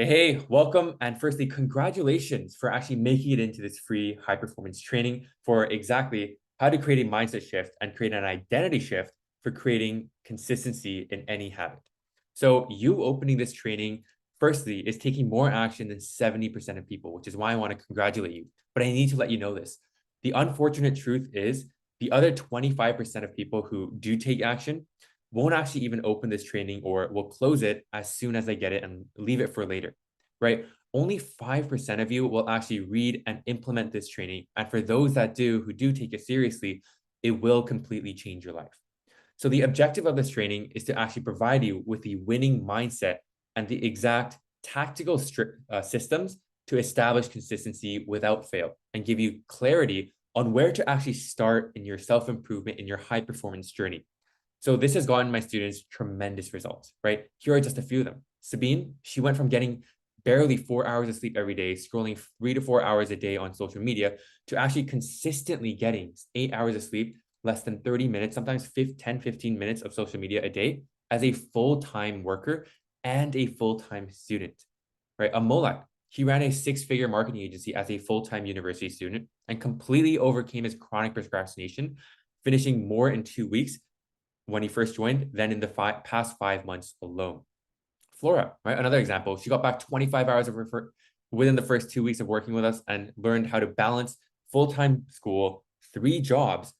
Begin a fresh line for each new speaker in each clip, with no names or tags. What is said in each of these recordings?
Hey, welcome. And firstly, congratulations for actually making it into this free high performance training for exactly how to create a mindset shift and create an identity shift for creating consistency in any habit. So, you opening this training, firstly, is taking more action than 70% of people, which is why I want to congratulate you. But I need to let you know this. The unfortunate truth is the other 25% of people who do take action won't actually even open this training or will close it as soon as they get it and leave it for later, right? Only 5% of you will actually read and implement this training. And for those that do, who do take it seriously, it will completely change your life. So the objective of this training is to actually provide you with the winning mindset and the exact tactical systems to establish consistency without fail and give you clarity on where to actually start in your self-improvement in your high performance journey. So this has gotten my students tremendous results, right? Here are just a few of them. Sabine, she went from getting barely 4 hours of sleep every day, scrolling 3 to 4 hours a day on social media, to actually consistently getting 8 hours of sleep, less than 30 minutes, sometimes 10, 15 minutes of social media a day as a full-time worker and a full-time student, right? A Molak, he ran a six-figure marketing agency as a full-time university student and completely overcame his chronic procrastination, finishing more in 2 weeks when he first joined than in the past 5 months alone. Flora, right? Another example, she got back 25 hours of within the first 2 weeks of working with us and learned how to balance full-time school, 3 jobs,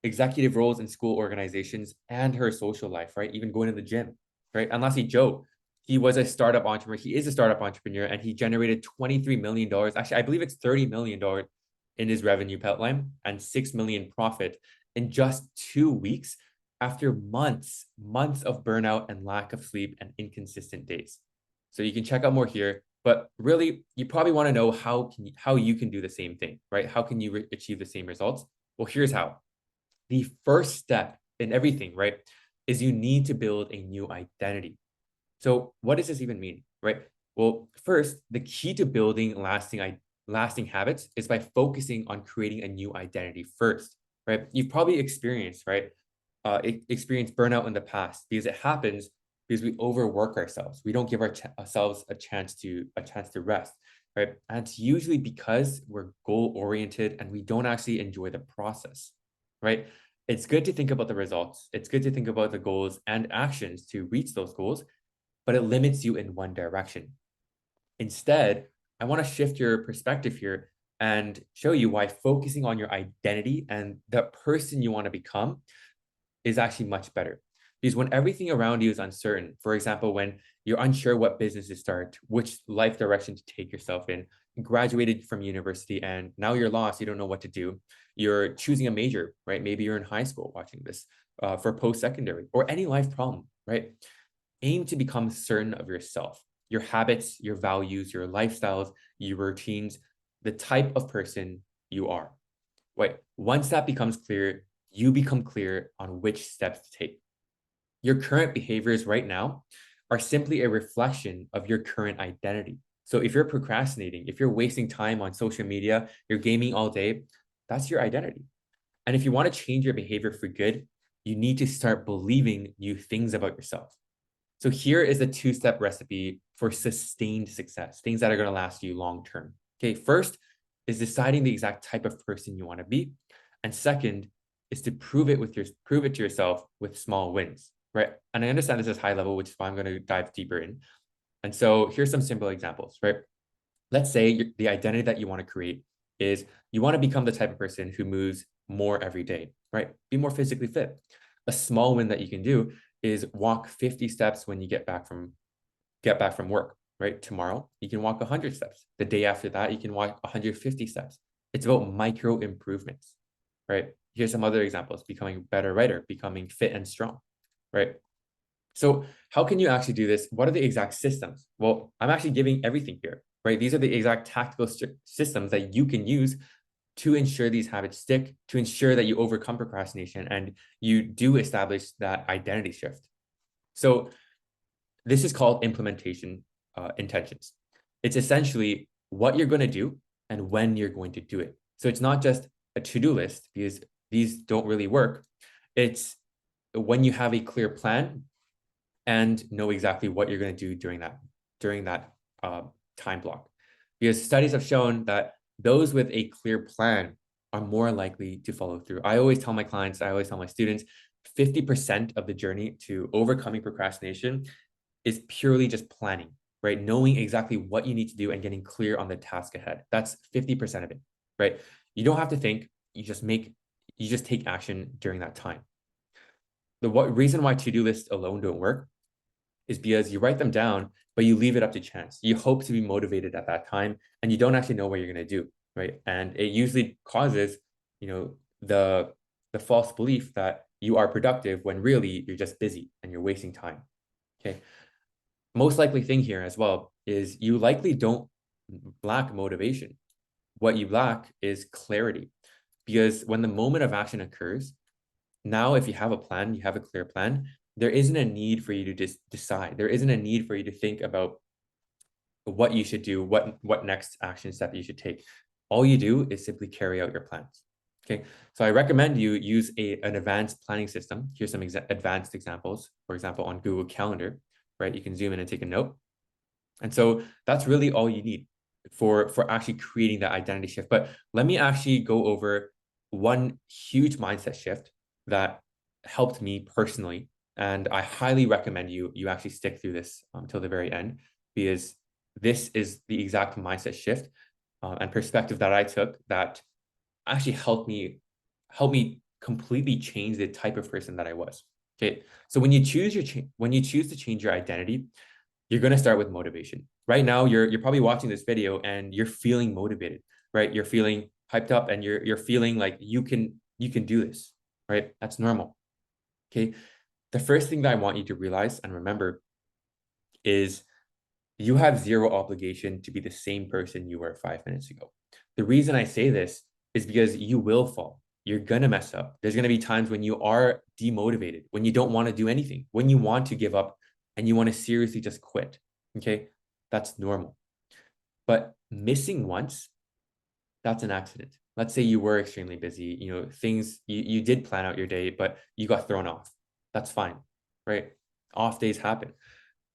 executive roles in school organizations, and her social life, right? Even going to the gym, right? And lastly, Joe, he was a startup entrepreneur. He is a startup entrepreneur and he generated $23 million. Actually, I believe it's $30 million in his revenue pipeline and 6 million profit in just 2 weeks after months of burnout and lack of sleep and inconsistent days. So you can check out more here, but really you probably want to know how you can do the same thing, right? How can you achieve the same results? Well, here's how. The first step in everything, right, is you need to build a new identity. So what does this even mean, right? Well, first, the key to building lasting habits is by focusing on creating a new identity first, right? You've probably experienced, right? Experienced burnout in the past because it happens because we overwork ourselves. We don't give ourselves a chance to rest, right? And it's usually because we're goal oriented and we don't actually enjoy the process, right? It's good to think about the results. It's good to think about the goals and actions to reach those goals, but it limits you in one direction. Instead, I want to shift your perspective here and show you why focusing on your identity and the person you want to become is actually much better. Because when everything around you is uncertain, for example, when you're unsure what business to start, which life direction to take yourself in, you graduated from university and now you're lost, you don't know what to do. You're choosing a major, right? Maybe you're in high school watching this for post-secondary or any life problem, right? Aim to become certain of yourself, your habits, your values, your lifestyles, your routines, the type of person you are. Wait, once that becomes clear, you become clear on which steps to take. Your current behaviors right now are simply a reflection of your current identity. So if you're procrastinating, if you're wasting time on social media, you're gaming all day, that's your identity. And if you want to change your behavior for good, you need to start believing new things about yourself. So here is a two-step recipe for sustained success, things that are going to last you long term. Okay, first is deciding the exact type of person you want to be. And second is to prove it to yourself with small wins, right? And I understand this is high level, which is why I'm going to dive deeper in. And so here's some simple examples, right? Let's say the identity that you want to create is you want to become the type of person who moves more every day, right? Be more physically fit. A small win that you can do is walk 50 steps when you get back from work, right? Tomorrow, you can walk 100 steps. The day after that, you can walk 150 steps. It's about micro improvements, right? Here's some other examples: becoming a better writer, becoming fit and strong, right? So how can you actually do this? What are the exact systems? Well, I'm actually giving everything here, right? These are the exact tactical systems that you can use to ensure these habits stick, to ensure that you overcome procrastination and you do establish that identity shift. So this is called implementation intentions. It's essentially what you're going to do and when you're going to do it. So it's not just a to-do list because these don't really work. It's when you have a clear plan and know exactly what you're going to do during that uh, time block, because studies have shown that those with a clear plan are more likely to follow through. I always tell my clients, I always tell my students, 50% of the journey to overcoming procrastination is purely just planning, right? Knowing exactly what you need to do and getting clear on the task ahead. That's 50% of it, right? You don't have to think, you just take action during that time. The reason why to-do lists alone don't work is because you write them down, but you leave it up to chance. You hope to be motivated at that time, and you don't actually know what you're going to do, right? And it usually causes, you know, the false belief that you are productive when really you're just busy and you're wasting time. Okay. Most likely thing here as well is you likely don't lack motivation. What you lack is clarity, because when the moment of action occurs, now if you have a plan, you have a clear plan, there isn't a need for you to just decide. There isn't a need for you to think about what you should do, what next action step you should take. All you do is simply carry out your plans. Okay, so I recommend you use an advanced planning system. Here's some advanced examples. For example, on Google Calendar, right? You can zoom in and take a note. And so that's really all you need for actually creating that identity shift. But let me actually go over one huge mindset shift that helped me personally. And I highly recommend you actually stick through this until the very end, because this is the exact mindset shift and perspective that I took that actually help me completely change the type of person that I was. Okay, so when you choose to change your identity, you're going to start with motivation. Right now, you're probably watching this video and you're feeling motivated, right? You're feeling hyped up and you're feeling like you can do this, right? That's normal. Okay, the first thing that I want you to realize and remember is you have zero obligation to be the same person you were 5 minutes ago. The reason I say this is because you will fall. You're going to mess up. There's going to be times when you are demotivated, when you don't want to do anything, when you want to give up and you want to seriously just quit. Okay. That's normal. But missing once, that's an accident. Let's say you were extremely busy, things you did plan out your day, but you got thrown off. That's fine, right? Off days happen.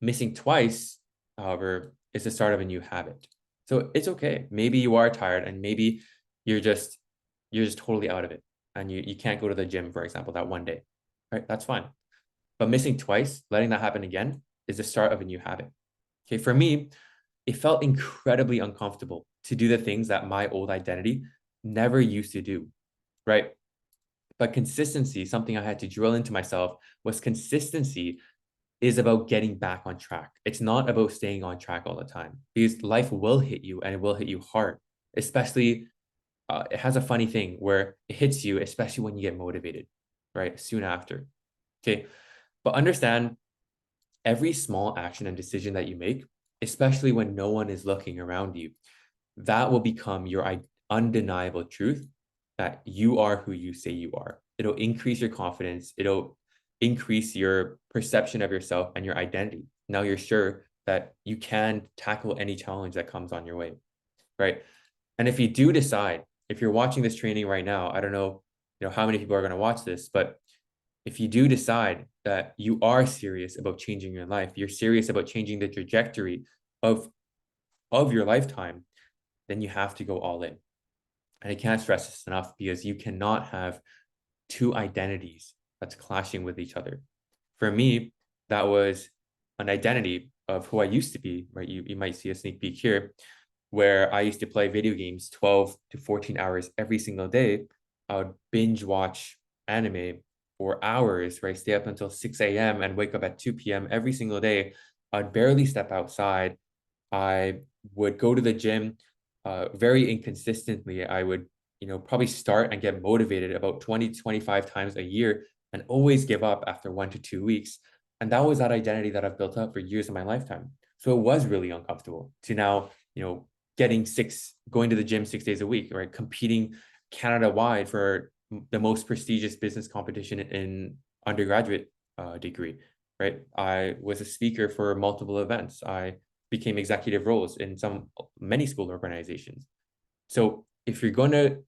Missing twice, however, is the start of a new habit. So it's okay. Maybe you are tired and maybe you're just totally out of it and you can't go to the gym, for example, that one day, right? That's fine. But missing twice, letting that happen again is the start of a new habit. Okay, for me, it felt incredibly uncomfortable to do the things that my old identity never used to do, right? But consistency, something I had to drill into myself, was consistency is about getting back on track. It's not about staying on track all the time, because life will hit you and it will hit you hard, especially it has a funny thing where it hits you, especially when you get motivated, right? Soon after. Okay. But understand every small action and decision that you make, especially when no one is looking around you, that will become your undeniable truth that you are who you say you are. It'll increase your confidence. It'll increase your perception of yourself and your identity. Now you're sure that you can tackle any challenge that comes on your way, right? And if you do decide, if you're watching this training right now, I don't know, how many people are going to watch this, but if you do decide that you are serious about changing your life, you're serious about changing the trajectory of your lifetime, then you have to go all in. And I can't stress this enough, because you cannot have two identities that's clashing with each other. For me, that was an identity of who I used to be, right? You might see a sneak peek here, where I used to play video games 12 to 14 hours every single day. I would binge watch anime for hours, right? Stay up until 6 a.m. and wake up at 2 p.m. every single day. I'd barely step outside. I would go to the gym very inconsistently. I would, probably start and get motivated about 20 to 25 times a year and always give up after 1 to 2 weeks. And that was that identity that I've built up for years of my lifetime. So it was really uncomfortable to now, going to the gym 6 days a week, right? Competing Canada wide for the most prestigious business competition in undergraduate degree, right? I was a speaker for multiple events. I became executive roles in many school organizations. So if you're going to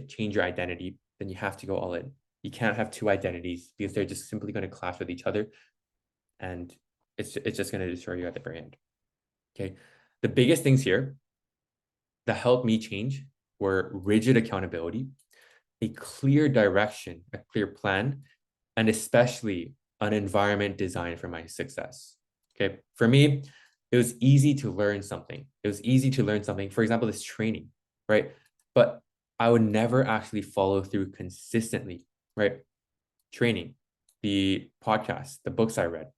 change your identity, then you have to go all in. You can't have two identities, because they're just simply going to clash with each other, and it's just going to destroy you at the very end. Okay. The biggest things here that helped me change were rigid accountability, a clear direction, a clear plan, and especially an environment designed for my success. Okay. For me, it was easy to learn something. It was easy to learn something, for example, this training, right? But I would never actually follow through consistently, right? Training, the podcast, the books I read.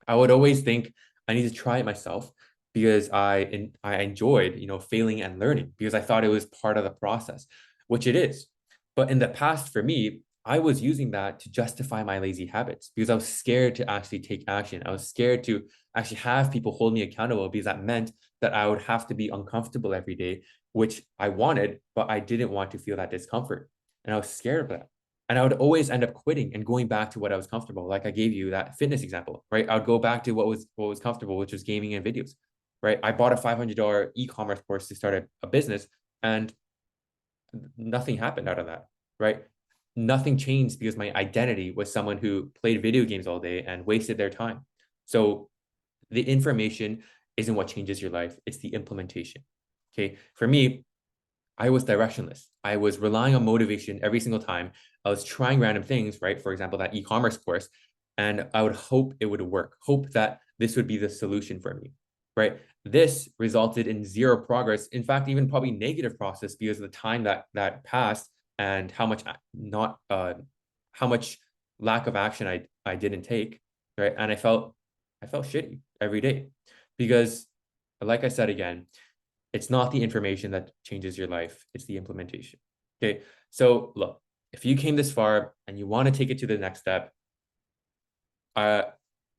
I would always think I need to try it myself because I enjoyed, failing and learning because I thought it was part of the process, which it is. But in the past, for me, I was using that to justify my lazy habits because I was scared to actually take action. I was scared to actually have people hold me accountable because that meant that I would have to be uncomfortable every day, which I wanted, but I didn't want to feel that discomfort. And I was scared of that. And I would always end up quitting and going back to what I was comfortable. Like I gave you that fitness example, right? I would go back to what was comfortable, which was gaming and videos, right? I bought a $500 e-commerce course to start a business, and nothing happened out of that, right? Nothing changed because my identity was someone who played video games all day and wasted their time. So the information isn't what changes your life; it's the implementation. Okay, for me, I was directionless. I was relying on motivation every single time. I was trying random things, right? For example, that e-commerce course, and I would hope it would work, hope that this would be the solution for me, right? This resulted in zero progress. In fact, even probably negative process because of the time that passed and how much lack of action I didn't take, right? And I felt shitty every day because, like I said again, it's not the information that changes your life, it's the implementation. Okay. So look, if you came this far and you want to take it to the next step, uh,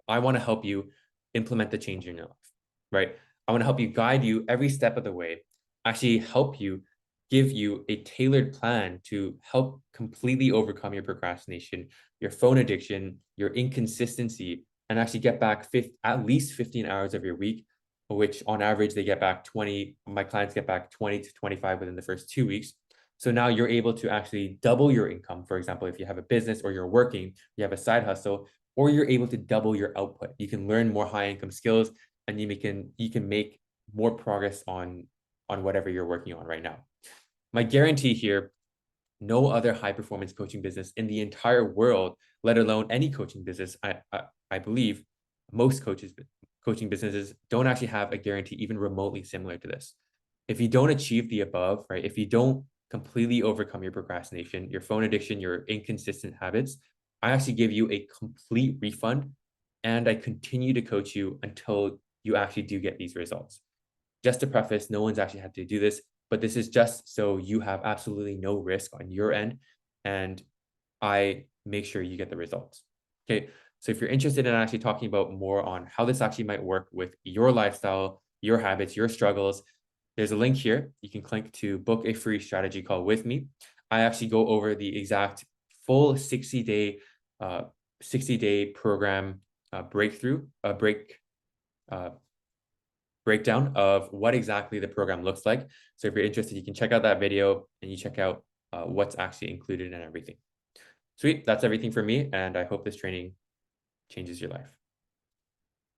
I want to help you implement the change in your life, right? I want to help you guide you every step of the way, actually help you, give you a tailored plan to help completely overcome your procrastination, your phone addiction, your inconsistency, and actually get back at least 15 hours of your week, which on average they get back 20. My clients get back 20 to 25 within the first 2 weeks. So now you're able to actually double your income. For example, if you have a business or you're working, you have a side hustle, or you're able to double your output. You can learn more high income skills and you can make more progress on whatever you're working on right now. My guarantee here, no other high performance coaching business in the entire world, let alone any coaching business, I believe most coaching businesses don't actually have a guarantee even remotely similar to this. If you don't achieve the above, right? If you don't completely overcome your procrastination, your phone addiction, your inconsistent habits, I actually give you a complete refund and I continue to coach you until you actually do get these results. Just to preface, no one's actually had to do this, but this is just so you have absolutely no risk on your end and I make sure you get the results. Okay. So if you're interested in actually talking about more on how this actually might work with your lifestyle, your habits, your struggles, there's a link here. You can click to book a free strategy call with me. I actually go over the exact full uh, 60-day program uh, breakdown of what exactly the program looks like. So if you're interested, you can check out that video and you check out what's actually included and everything. Sweet. That's everything for me. And I hope this training changes your life.